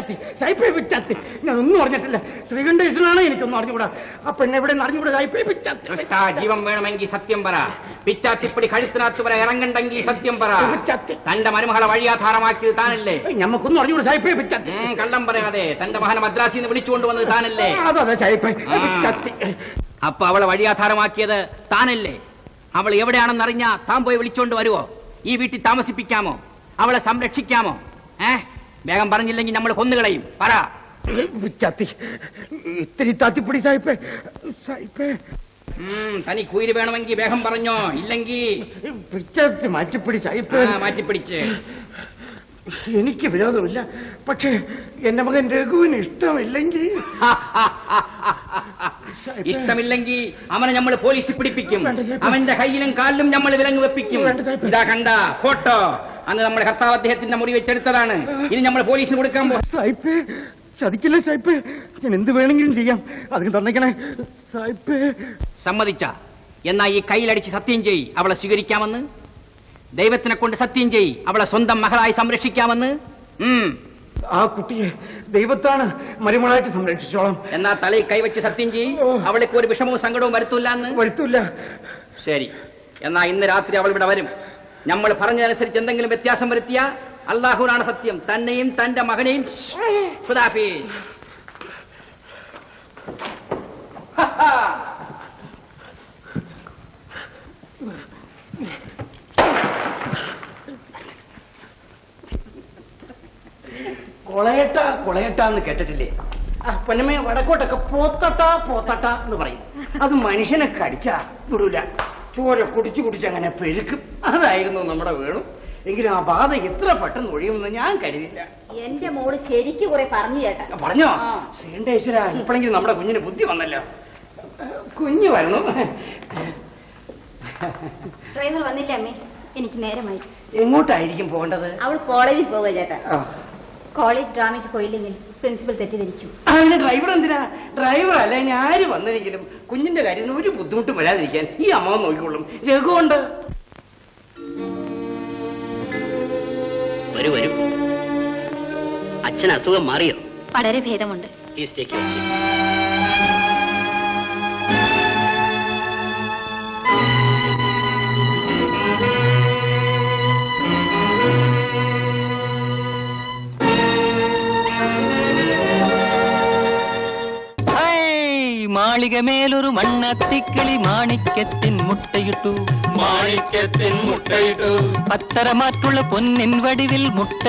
പിച്ചാത്തി, സായിപ്പേ പിച്ചാത്തി. ഞാൻ ഒന്നും അറിഞ്ഞിട്ടില്ല. ശ്രീകണ്ഠേശ്വരനാണ്, എനിക്കൊന്നും അറിഞ്ഞുകൂടാ. ആ പെണ്ണ് എവിടെ അറിഞ്ഞുകൂടാ. സായിപ്പേ പിച്ചാത്തി. ജീവൻ വേണമെങ്കിൽ സത്യം പറ. പിച്ചാത്തിപ്പടി കഴുത്തിനകത്ത് വരെ ഇറങ്ങണ്ടെങ്കിൽ സത്യം പറ. തന്റെ മരുമകളെ വഴിയാധാരമാക്കിയത് താനല്ലേ? ഞമ്മക്കൊന്നും അറിഞ്ഞുകൂടാ. സായിപ്പേ പിച്ചാത്തി. കള്ളം പറയാതെ. തന്റെ മകനെ മദ്രാസിൽ നിന്ന് വിളിച്ചുകൊണ്ടുവന്നത് താനല്ലേ? അതെ സായിപ്പേ പിച്ചാത്തി. അപ്പൊ അവളെ വഴിയാധാരമാക്കിയത് താനല്ലേ? അവൾ എവിടെയാണെന്ന് അറിഞ്ഞാ താൻ പോയി വിളിച്ചോണ്ട് വരുവോ? ഈ വീട്ടിൽ താമസിപ്പിക്കാമോ? അവളെ സംരക്ഷിക്കാമോ? വേഗം പറഞ്ഞില്ലെങ്കിൽ നമ്മൾ കൊന്നുകളയും. പറ. പിച്ചാത്തി, ഇത്തിരി താത്തിപ്പിടി സായിപ്പേ. സായിപ്പേ തനി കുയില് വേണമെങ്കിൽ വേഗം പറഞ്ഞോ, ഇല്ലെങ്കിൽ പിച്ചാത്തി മാറ്റിപ്പിടി സായിപ്പേ. മാറ്റിപ്പിടിച്ച്. എനിക്ക് വിരോധമില്ല, പക്ഷേ എന്റെ മകൻ രഘുവിന് ഇഷ്ടമില്ലെങ്കിൽ അവനെ നമ്മൾ പോലീസിൽ പിടിപ്പിക്കും. അവന്റെ കയ്യിലും കാലിലും നമ്മൾ വിലങ്ങ് വെപ്പിക്കും. ഇതാ കണ്ട ഫോട്ടോ. അന്ന് നമ്മുടെ കർത്താവ് അദ്ദേഹത്തിന്റെ മുറി വെച്ചെടുത്തതാണ്. ഇനി നമ്മൾ പോലീസിന് കൊടുക്കാൻ പോകും. സായിപ്പേ ചതിക്കില്ലേ സായിപ്പേ? ഞാൻ എന്ത് വേണമെങ്കിലും ചെയ്യാം. അതിന് തന്നേക്കണേ സായിപ്പേ. സമ്മതിച്ച എന്നാ ഈ കയ്യിലടിച്ച് സത്യം ചെയ് അവളെ സ്വീകരിക്കാമെന്ന്. ദൈവത്തിനെ കൊണ്ട് സത്യം ചെയ് അവളെ സ്വന്തം മകളായി സംരക്ഷിക്കാമെന്ന്. ആ കുട്ടിയെ ദൈവത്താണ് മരുമകളായിട്ട് സംരക്ഷിച്ചോളാം. എന്നാ തലയിൽ കൈവച്ച് സത്യം ചെയ് അവൾക്ക് ഒരു വിഷമവും സങ്കടവും വരുത്തൂല്ല. ശരി, എന്നാ ഇന്ന് രാത്രി അവൾ ഇവിടെ വരും. നമ്മൾ പറഞ്ഞതനുസരിച്ച് എന്തെങ്കിലും വ്യത്യാസം വരുത്തിയ അള്ളാഹുവാണ് സത്യം, തന്നെയും തന്റെ മകനെയും. കൊളയട്ടാന്ന് കേട്ടിട്ടില്ലേ? പൊന്നമ്മ വടക്കോട്ടൊക്കെ പോത്തട്ട എന്ന് പറയും. അത് മനുഷ്യനെ കടിച്ചാ വിടൂല, ചോര കുടിച്ച് അങ്ങനെ പെരുക്കും. അതായിരുന്നു നമ്മുടെ വേണു. എങ്കിലും ആ ബാധ എത്ര പെട്ടെന്ന് ഒഴിയുമെന്ന് ഞാൻ കരുതില്ല. എന്റെ മോള് ശരിക്കും കുറെ പറഞ്ഞു ചേട്ടാ. പറഞ്ഞോ? ശ്രീകണ്ഠേശ്വര, ഇപ്പോഴെങ്കിലും നമ്മുടെ കുഞ്ഞിന് ബുദ്ധി വന്നല്ലോ. കുഞ്ഞു വരണു. ഡ്രൈവർ വന്നില്ല അമ്മേ, എനിക്ക് നേരമായി. എങ്ങോട്ടായിരിക്കും പോകേണ്ടത്? അവൾ കോളേജിൽ പോവുക ചേട്ടാ. കോളേജ് ഡ്രാമയ്ക്ക് പോയില്ലെങ്കിൽ പ്രിൻസിപ്പൽ തെറ്റിദ്ധരിക്കും. അവന്റെ ഡ്രൈവർ എന്തിനാ? ഡ്രൈവർ അല്ല, ഇനി ആര് വന്നെങ്കിലും കുഞ്ഞിന്റെ കാര്യത്തിന് ഒരു ബുദ്ധിമുട്ടും വരാതിരിക്കാൻ ഈ അമ്മ നോക്കിക്കൊള്ളും. രഘുണ്ട്. വരൂ വരൂ. അച്ഛൻ അസുഖം മാറിയോ? വളരെ ഭേദമുണ്ട്. മാളികമേലൊരു മണ്ണത്തിക്കിളി മാണിക്യത്തിൻ മുട്ടയിട്ടു. പത്തരമാറ്റുള്ള പൊന്നിൻ വടിവിൽ മുട്ട